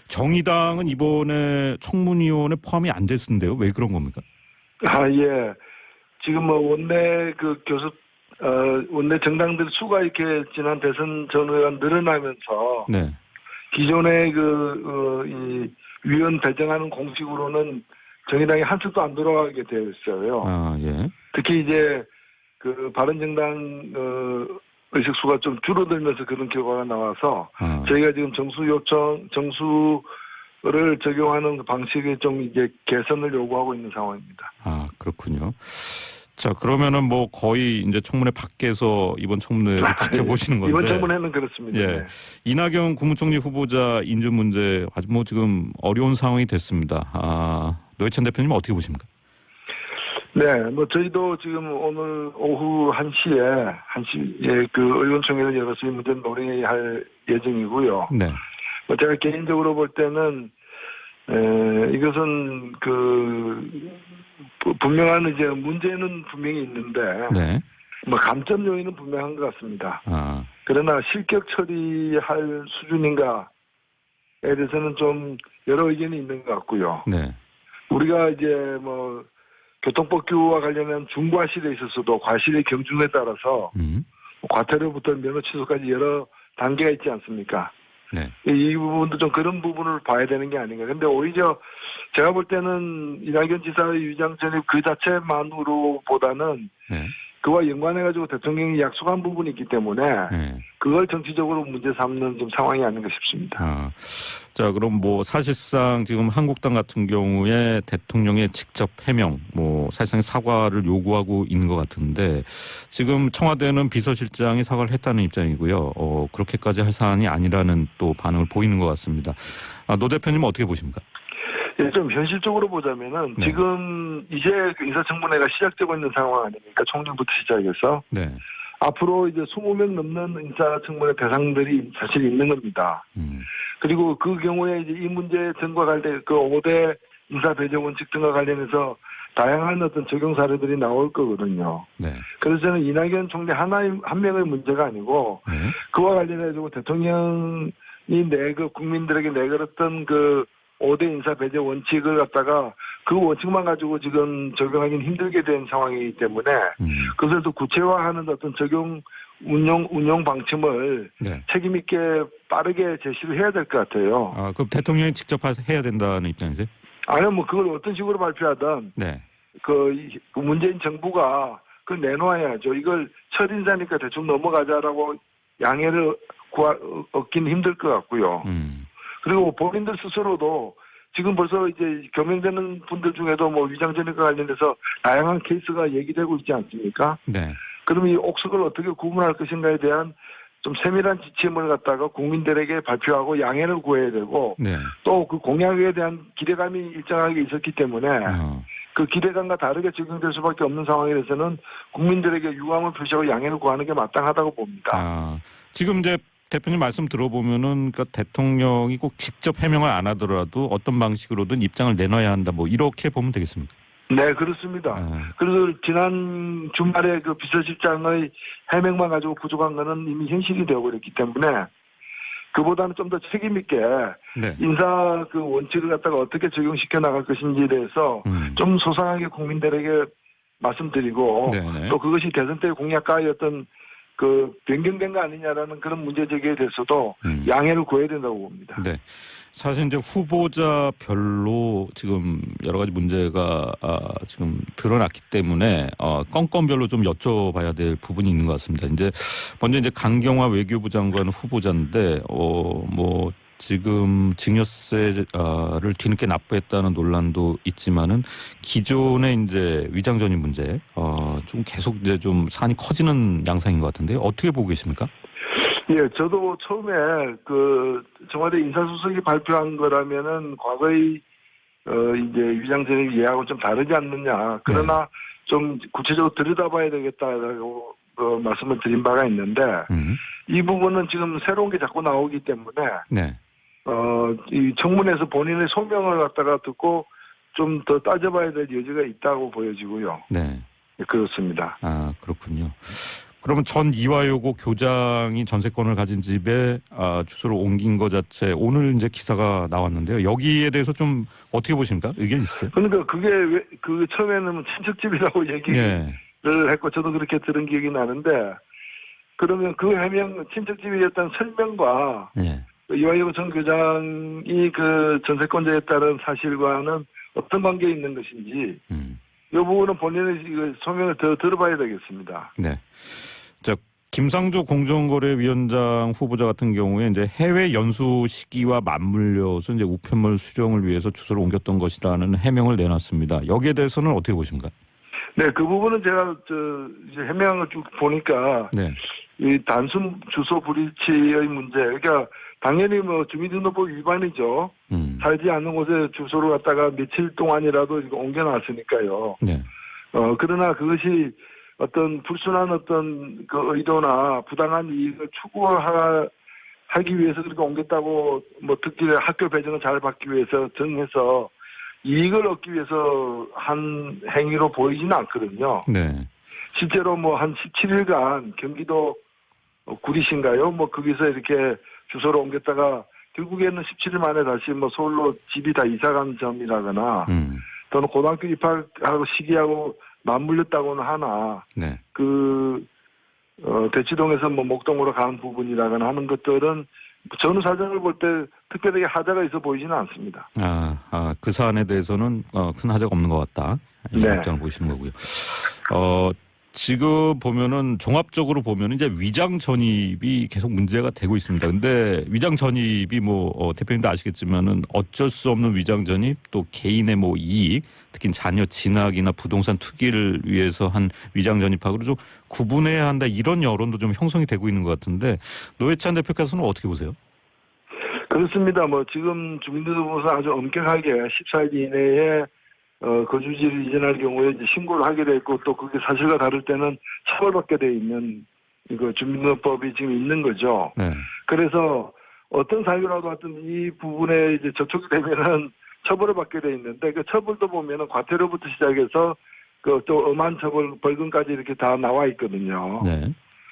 정의당은 이번에 청문위원회 포함이 안 됐는데요. 왜 그런 겁니까? 예. 지금 뭐 원내 정당들 수가 이렇게 지난 대선 전후에 늘어나면서 네. 기존의 이 위원 배정하는 공식으로는 정의당이 한 축도 안 돌아가게 되어 있어요. 예. 특히 이제 그 바른정당 의석수가 좀 줄어들면서 그런 결과가 나와서 저희가 지금 정수를 적용하는 방식에 좀 이제 개선을 요구하고 있는 상황입니다. 그렇군요. 자, 그러면은 뭐 거의 이제 청문회 밖에서 이번 청문회를 지켜보시는 건데. 이번 청문회는 그렇습니다. 예. 네. 이낙연 국무총리 후보자 인준 문제 아주 뭐 지금 어려운 상황이 됐습니다. 노회찬 대표님 어떻게 보십니까? 네, 뭐 저희도 지금 오늘 오후 1시에 그 의원총회를 열어서 이 문제를 논의할 예정이고요. 네. 뭐 제가 개인적으로 볼 때는 이것은 분명한 이제 문제는 분명히 있는데, 네. 뭐 감점 요인은 분명한 것 같습니다. 그러나 실격 처리할 수준인가에 대해서는 좀 여러 의견이 있는 것 같고요. 네. 우리가 이제 뭐 교통법규와 관련한 중과실에 있어서도 과실의 경중에 따라서 과태료부터 면허 취소까지 여러 단계가 있지 않습니까? 네. 이 부분도 좀 그런 부분을 봐야 되는 게 아닌가. 근데 오히려 제가 볼 때는 이낙연 지사의 위장 전입 그 자체만으로보다는 네. 그와 연관해가지고 대통령이 약속한 부분이 있기 때문에 그걸 정치적으로 문제 삼는 좀 상황이 아닌가 싶습니다. 자, 그럼 뭐 사실상 지금 한국당 같은 경우에 대통령의 직접 해명, 뭐 사실상 사과를 요구하고 있는 것 같은데 지금 청와대는 비서실장이 사과를 했다는 입장이고요. 그렇게까지 할 사안이 아니라는 또 반응을 보이는 것 같습니다. 노 대표님은 어떻게 보십니까? 예, 좀 현실적으로 보자면은 네. 지금 이제 인사청문회가 시작되고 있는 상황 아닙니까? 총리부터 시작해서. 네. 앞으로 이제 20명 넘는 인사청문회 대상들이 사실 있는 겁니다. 그리고 그 경우에 이제 이 문제 등과 관련 그 5대 인사 배제 원칙 등과 관련해서 다양한 어떤 적용 사례들이 나올 거거든요. 네. 그래서 저는 이낙연 총리 한 명의 문제가 아니고 그와 관련해서 대통령이 국민들에게 내걸었던 그 5대 인사 배제 원칙을 갖다가 그 원칙만 가지고 지금 적용하기는 힘들게 된 상황이기 때문에 그것을 또 구체화하는 어떤 적용 운용 방침을 책임 있게 빠르게 제시를 해야 될 것 같아요. 그럼 대통령이 직접 해야 된다는 입장이세요? 아니요, 뭐 그걸 어떤 식으로 발표하든 그 문재인 정부가 그걸 내놓아야죠. 이걸 첫 인사니까 대충 넘어가자라고 양해를 얻기는 힘들 것 같고요. 그리고 본인들 스스로도 지금 벌써 이제 겸용되는 분들 중에도 뭐 위장전입과 관련해서 다양한 케이스가 얘기되고 있지 않습니까? 네. 그럼 이 옥석을 어떻게 구분할 것인가에 대한 좀 세밀한 지침을 갖다가 국민들에게 발표하고 양해를 구해야 되고 또 그 공약에 대한 기대감이 일정하게 있었기 때문에 그 기대감과 다르게 적용될 수밖에 없는 상황에서는 국민들에게 유감을 표시하고 양해를 구하는 게 마땅하다고 봅니다. 지금 이제 대표님 말씀 들어보면은 그러니까 대통령이 꼭 직접 해명을 안 하더라도 어떤 방식으로든 입장을 내놔야 한다. 뭐 이렇게 보면 되겠습니까? 네, 그렇습니다. 그래서 지난 주말에 그 비서실장의 해명만 가지고 부족한 거는 이미 현실이 되어버렸기 때문에 그보다는 좀 더 책임 있게 인사 그 원칙을 갖다가 어떻게 적용시켜 나갈 것인지에 대해서 좀 소상하게 국민들에게 말씀드리고 또 그것이 대선 때 공약과의 어떤 그 변경된 거 아니냐라는 그런 문제 제기에 대해서도 양해를 구해야 된다고 봅니다. 네. 사실 이제 후보자별로 지금 여러 가지 문제가 지금 드러났기 때문에 건건별로 좀 여쭤봐야 될 부분이 있는 것 같습니다. 이제 먼저 이제 강경화 외교부 장관 후보자인데 뭐 지금 증여세를 뒤늦게 납부했다는 논란도 있지만은 기존의 이제 위장 전입 문제 좀 계속 이제 좀 사안이 커지는 양상인 것 같은데요. 어떻게 보고 계십니까? 예, 저도 처음에 그 청와대 인사수석이 발표한 거라면은 과거의 이제 위장 전입 예하고 좀 다르지 않느냐. 그러나 좀 구체적으로 들여다봐야 되겠다라고 말씀을 드린 바가 있는데 이 부분은 지금 새로운 게 자꾸 나오기 때문에 이 청문회에서 본인의 소명을 갖다가 듣고 좀 더 따져봐야 될 여지가 있다고 보여지고요. 네, 그렇습니다. 그렇군요. 그러면 전 이화여고 교장이 전세권을 가진 집에 주소를 옮긴 것 자체 오늘 이제 기사가 나왔는데요. 여기에 대해서 좀 어떻게 보십니까? 의견 있으세요? 그러니까 그게 그 처음에는 친척집이라고 얘기를 했고 저도 그렇게 들은 기억이 나는데 그러면 그 해명 친척집이었다는 설명과 이화여고 전 교장이 그 전세권자에 따른 사실과는 어떤 관계에 있는 것인지 이 부분은 본인의 소명을 더 들어봐야 되겠습니다. 네. 자, 김상조 공정거래위원장 후보자 같은 경우에 이제 해외 연수 시기와 맞물려서 이제 우편물 수령을 위해서 주소를 옮겼던 것이라는 해명을 내놨습니다. 여기에 대해서는 어떻게 보십니까? 네, 그 부분은 제가 이제 해명을 쭉 보니까 이 단순 주소 불일치의 문제, 그러니까 당연히 뭐 주민등록법 위반이죠. 살지 않는 곳에 주소를 갖다가 며칠 동안이라도 이거 옮겨놨으니까요. 그러나 그것이 어떤 불순한 어떤 그 의도나 부당한 이익을 추구하기 위해서 그렇게 옮겼다고 뭐 특히 학교 배정을 잘 받기 위해서 정해서 이익을 얻기 위해서 한 행위로 보이지는 않거든요. 실제로 뭐 한 17일간 경기도 구리시인가요? 뭐 거기서 이렇게 주소를 옮겼다가 결국에는 17일 만에 다시 뭐 서울로 집이 다 이사간 점이라거나 또는 고등학교 입학하고 시기하고 맞물렸다고는 하나 대치동에서 뭐 목동으로 가는 부분이라거나 하는 것들은 전후 사정을 볼 때 특별하게 하자가 있어 보이지는 않습니다. 그 사안에 대해서는 큰 하자가 없는 것 같다. 이런 입장을 보시는 거고요. 지금 보면은 종합적으로 보면 이제 위장 전입이 계속 문제가 되고 있습니다. 근데 위장 전입이 뭐 대표님도 아시겠지만은 어쩔 수 없는 위장 전입 또 개인의 뭐 이익, 특히 자녀 진학이나 부동산 투기를 위해서 한 위장 전입하고 좀 구분해야 한다 이런 여론도 좀 형성이 되고 있는 것 같은데 노회찬 대표께서는 어떻게 보세요? 그렇습니다. 뭐 지금 주민등록부에서 아주 엄격하게 14일 이내에 거주지를 이전할 경우에 이제 신고를 하게 돼 있고 또 그게 사실과 다를 때는 처벌받게 돼 있는 이거 주민등록법이 지금 있는 거죠. 그래서 어떤 사유라도 하여튼 이 부분에 이제 접촉이 되면은 처벌을 받게 돼 있는데 그 처벌도 보면은 과태료부터 시작해서 그 또 엄한 처벌 벌금까지 이렇게 다 나와 있거든요.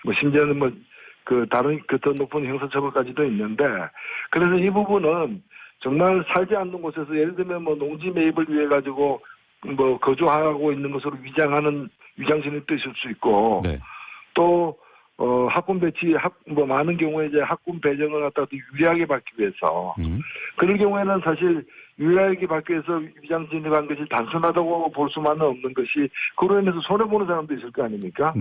뭐 심지어는 뭐 그 다른 그 더 높은 형사처벌까지도 있는데 그래서 이 부분은 정말 살지 않는 곳에서 예를 들면 뭐 농지 매입을 위해 가지고 뭐 거주하고 있는 것으로 위장하는 위장 진입도 있을 수 있고 또 학군 배치 뭐 많은 경우에 이제 학군 배정을 갖다가 유리하게 받기 위해서 그럴 경우에는 사실 유리하게 받기 위해서 위장 진입한 것이 단순하다고 볼 수만은 없는 것이 그로 인해서 손해 보는 사람도 있을 거 아닙니까?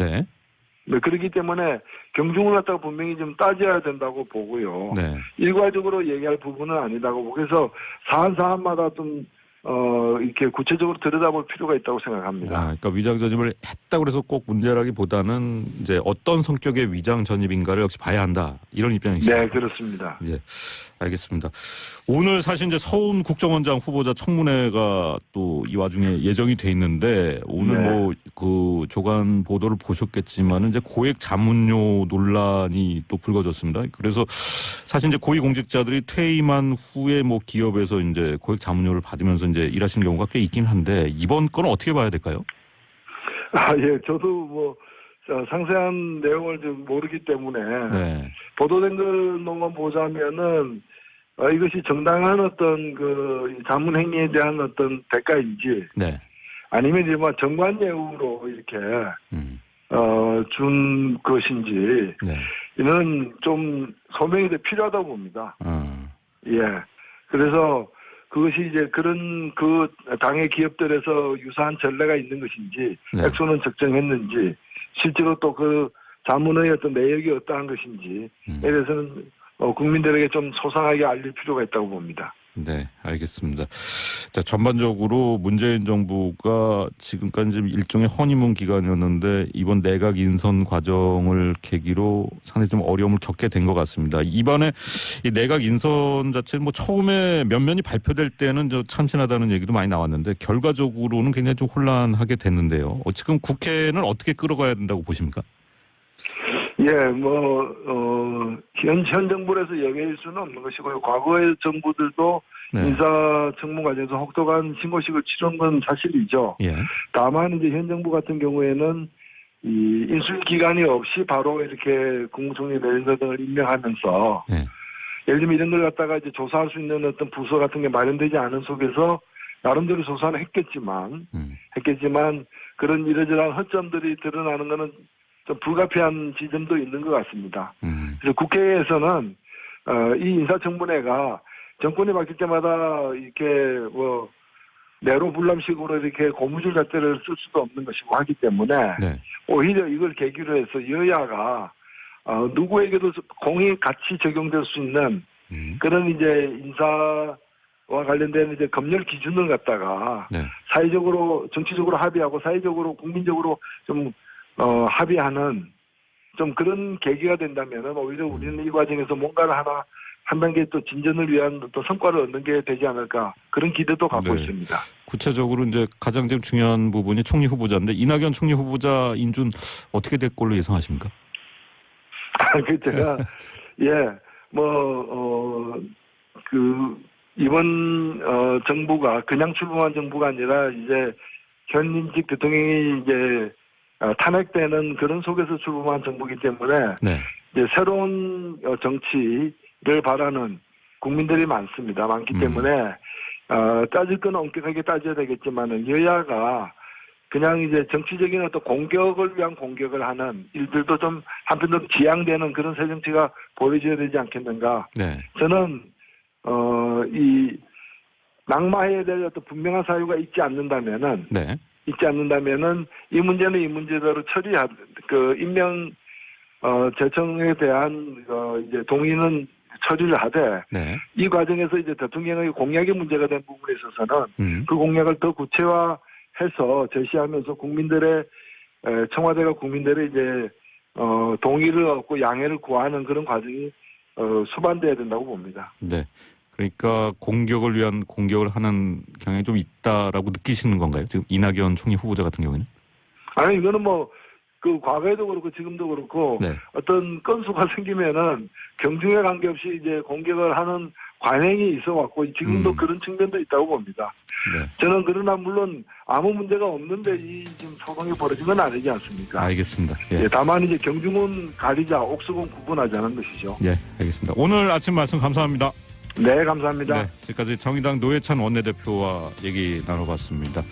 그렇기 때문에 경중을 갖다가 분명히 좀 따져야 된다고 보고요. 일괄적으로 얘기할 부분은 아니다고 보고 그래서 사안마다 좀 이렇게 구체적으로 들여다볼 필요가 있다고 생각합니다. 그러니까 위장 전입을 했다고 해서 꼭 문제라기보다는 이제 어떤 성격의 위장 전입인가를 역시 봐야 한다 이런 입장이시죠? 네, 그렇습니다. 알겠습니다. 오늘 사실 이제 서훈 국정원장 후보자 청문회가 또 이 와중에 예정이 돼 있는데 오늘 뭐 그 조간 보도를 보셨겠지만 이제 고액 자문료 논란이 또 불거졌습니다. 그래서 사실 이제 고위공직자들이 퇴임한 후에 뭐 기업에서 이제 고액 자문료를 받으면서 이제 일하시는 경우가 꽤 있긴 한데 이번 건은 어떻게 봐야 될까요? 저도 뭐 상세한 내용을 좀 모르기 때문에 보도된 것만 보자면은 이것이 정당한 어떤 그 자문 행위에 대한 어떤 대가인지 아니면 이제 뭐 정관예우로 이렇게 준 것인지 이는 좀 소명이 더 필요하다고 봅니다. 그래서 그것이 이제 그런 그 당의 기업들에서 유사한 전례가 있는 것인지 액수는 적정했는지 실제로 또 그 자문의 어떤 내역이 어떠한 것인지에 대해서는 국민들에게 좀 소상하게 알릴 필요가 있다고 봅니다. 네, 알겠습니다. 자, 전반적으로 문재인 정부가 지금까지 좀 일종의 허니문 기간이었는데 이번 내각 인선 과정을 계기로 상당히 좀 어려움을 겪게 된 것 같습니다. 이번에 이 내각 인선 자체는 뭐 처음에 면면이 발표될 때는 저 참신하다는 얘기도 많이 나왔는데 결과적으로는 굉장히 좀 혼란하게 됐는데요. 지금 국회는 어떻게 끌어가야 된다고 보십니까? 현 정부에서 영예일 수는 없는 것이고요. 과거의 정부들도 인사 청문 과정에서 혹독한 신고식을 치른 건 사실이죠. 다만 이제 현 정부 같은 경우에는 이 인수위 기간이 없이 바로 이렇게 국무총리 내정자 등을 임명하면서 네. 예를 들면 이런 걸 갖다가 이제 조사할 수 있는 어떤 부서 같은 게 마련되지 않은 속에서 나름대로 조사는 했겠지만 그런 이러저러한 허점들이 드러나는 거는 좀 불가피한 지점도 있는 것 같습니다. 그래서 국회에서는 이 인사청문회가 정권이 바뀔 때마다 이렇게 뭐 내로불람식으로 이렇게 고무줄 잣대를 쓸 수도 없는 것이고 하기 때문에 네. 오히려 이걸 계기로 해서 여야가 누구에게도 공이 같이 적용될 수 있는 그런 이제 인사와 관련된 이제 검열 기준을 갖다가 네. 사회적으로 정치적으로 합의하고 사회적으로 국민적으로 좀 합의하는 좀 그런 계기가 된다면은 오히려 우리는 이 과정에서 뭔가를 하나 한 단계 또 진전을 위한 또 성과를 얻는 게 되지 않을까 그런 기대도 갖고 네. 있습니다. 구체적으로 이제 가장 지금 중요한 부분이 총리 후보자인데 이낙연 총리 후보자 인준 어떻게 될 걸로 예상하십니까? 제가 이번 정부가 그냥 출범한 정부가 아니라 이제 현직 대통령이 이제 탄핵되는 그런 속에서 출범한 정부이기 때문에 네. 이제 새로운 정치를 바라는 국민들이 많기 때문에 따질 건 엄격하게 따져야 되겠지만은 여야가 그냥 이제 정치적인 어떤 공격을 위한 공격을 하는 일들도 좀 한편으로 지양되는 그런 새 정치가 보여져야 되지 않겠는가. 네. 저는 이 낙마해야 될 어떤 분명한 사유가 있지 않는다면은 이 문제는 이 문제대로 임명 제청에 대한 이제 동의는 처리를 하되 네. 이 과정에서 이제 대통령의 공약이 문제가 된 부분에 있어서는 그 공약을 더 구체화해서 제시하면서 국민들의 청와대가 국민들의 이제 동의를 얻고 양해를 구하는 그런 과정이 수반돼야 된다고 봅니다. 네. 그러니까 공격을 위한 공격을 하는 경향이 좀 있다라고 느끼시는 건가요? 지금 이낙연 총리 후보자 같은 경우에는? 아니 이거는 그 과거에도 그렇고 지금도 그렇고 네. 어떤 건수가 생기면은 경중에 관계없이 이제 공격을 하는 관행이 있어왔고 지금도 그런 측면도 있다고 봅니다. 네. 저는 그러나 물론 아무 문제가 없는데 이 지금 소동이 벌어진 건 아니지 않습니까? 알겠습니다. 예. 다만 이제 경중은 가리자 옥수건 구분하자는 것이죠. 예, 알겠습니다. 오늘 아침 말씀 감사합니다. 네, 감사합니다. 네, 지금까지 정의당 노회찬 원내대표와 얘기 나눠봤습니다.